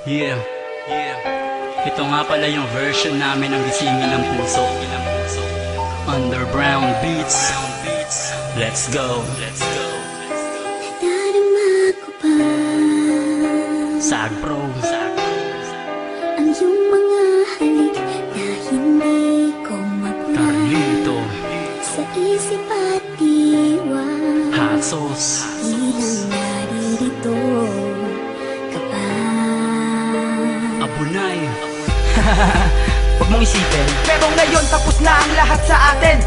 Yeah, ito nga pala yung version namin ng Gisingin ng Puso. Underground beats. Let's go. Nadarama ko pa Sag Pro. ang iyong mga halik na hindi ko mapuna Carlito. sa isip at diwa. Hot sauce. Ilang naririto ka pa. Abunay. Huwag mong isipin, pero ngayon tapos na ang lahat sa atin.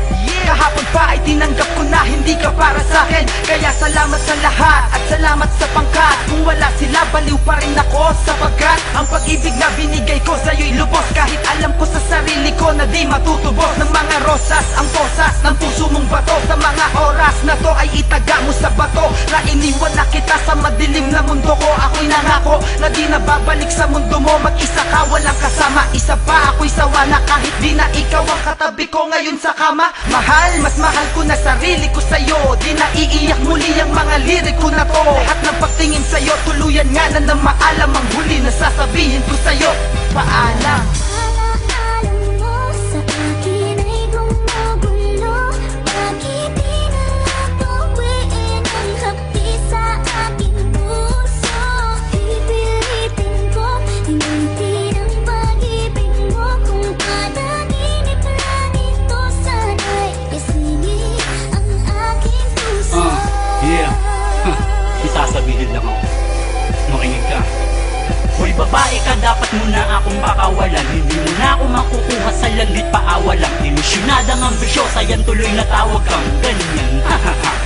Kahapon pa ay tinanggap ko na hindi ka para sa akin. Kaya salamat sa lahat at salamat sa pangkat. Kung wala sila, baliw pa rin ako sapagkat ang pag-ibig na binigay ko sa'yo'y lubos. Kahit alam ko sa sarili ko na di matutubos ng mga rosas, ang posas ng puso mong bato. Sa mga oras na to ay itaga mo sa bato. Na iniwan na kita sa madilim na mundo ko. Ako'y nangako na di na babalik sa mundo mo. Mag-isa ka, walang kasama. Isa pa ako'y sawa na kahit di na ikaw ang katabi ko ngayon sa kama. Mahal, mas mahal ko na sarili ko sa'yo. Di na iiyak muli ang mga lirik ko na to. Lahat ng pagtingin sa'yo, tuluyan nga na maalam. Ang huli na sasabihin ko sa'yo, paalam. Alaala mo sa akin ay gumugulo. Bakit di na lang tuwiin ang hapdi sa aking puso? Pipilitin ko limutin ang pag-ibig mo. Kung panaginip lang ito, sana'y isingin ang aking puso. Yeah. Isasabihin lang ako. Makinig ka. Hoy babae ka, dapat mo na akong pakawalan. Hindi mo na ako makukuha sa langit paawalang. Ilusyonadang ambisyosa, yan tuloy na tawag kang ganyan.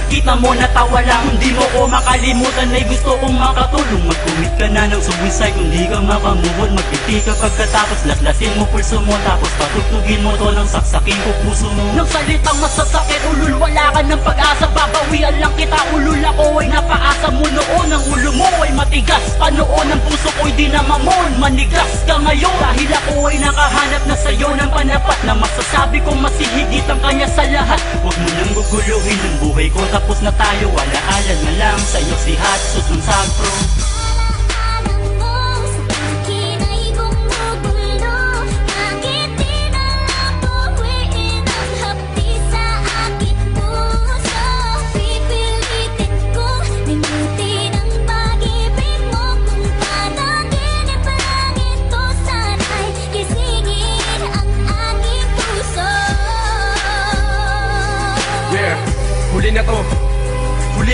Kita mo natawa lang, hindi mo ko makalimutan. Ay gusto kong makatulong. Mag-commit ka na ng suicide kung di ka makamubon. Magpiti ka pagkatapos laslasin mo pulso mo. Tapos patutugin mo to ng saksakin ko puso mo. Nang salitang masasakit, ulul wala ka ng pag-asa. Babawian lang kita, ulul ako ay napaasa mo noon. Ang ulo mo ay matigas pa noon. Ang puso ko'y di na mamon, manigas ka ngayon. Dahil ako ay nakahanap na sa'yo ng panapat na masasabi kong masihigit ang kanya sa lahat. Huwag mo nang guguluhin ang buhay ko, tapos na tayo. Alaala na lang sa'yo si Hot Sauce ng Sag Pro. Alaala mo sa akin ay gumugulo. Bakit di na lang tuwiin ang hapdi sa aking puso? Pipilitin kong limutin ang pag-ibig mo. Kung panaginip lang ito, sana'y gisingin ang aking puso. Yeah, huli na to. Huli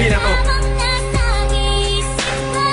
na to. Habang nasa isip ko,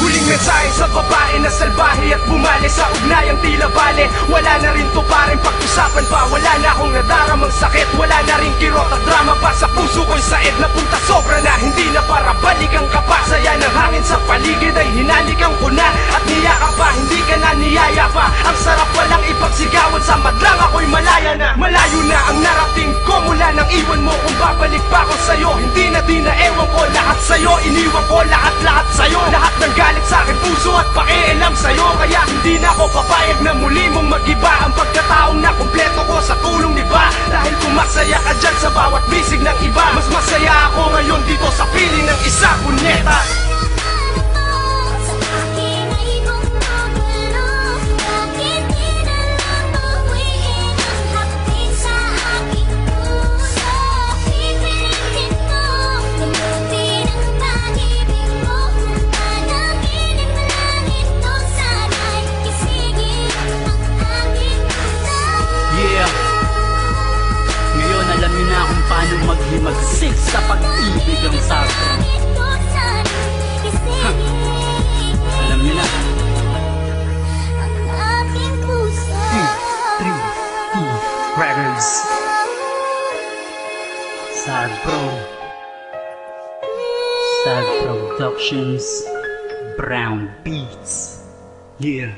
Huling mensahe sa babae na salbahe at bumali sa ugnayang tila bale. Wala na rin to paring pag-usapan pa. Wala na akong nadaramang sakit. Wala na rin kirot at drama pa. Sa puso ko'y said na punta sobra na. Hindi na para balikan ka pa. Saya ng hangin sa paligid ay hinalikan ko na. At niyaka pa, hindi ka na niyaya pa. Ang sarap walang ipagsigawan. Sa madlang ako'y malaya na. Malayo na ang narating ko mula nang iwan mo. Kung babalik pa ako sa'yo, hindi na ewan ko. Lahat sa'yo, iniwan ko lahat sa'yo. Lahat ng galit sa'kin, puso at pakialam sa'yo. Kaya hindi na ako papayag na muli mong mag-iba. Ang pagkataong na kumpleto ko sa tulong ni ba. Dahil kung masaya ka dyan sa bawat bisig ng iba, mas masaya ako ngayon dito sa piling ng isa, punyeta. sa akin ay gumugulo. Bakit di na lang tuwiin ang hapdi sa aking puso? Pipilitin ko limutin ang pag-ibig mo. Kung panaginip lang ito, sana'y gisingin ang aking puso. Yeah. Ngayon alam niyo na kung paano maghimagsik sa pag-ibig ang Sag Pro. Ito, sana'y gisingin Alam niyo na. ang aking puso. 3P Records. Sag Pro. Sag Productions. Brown Beats. Yeah.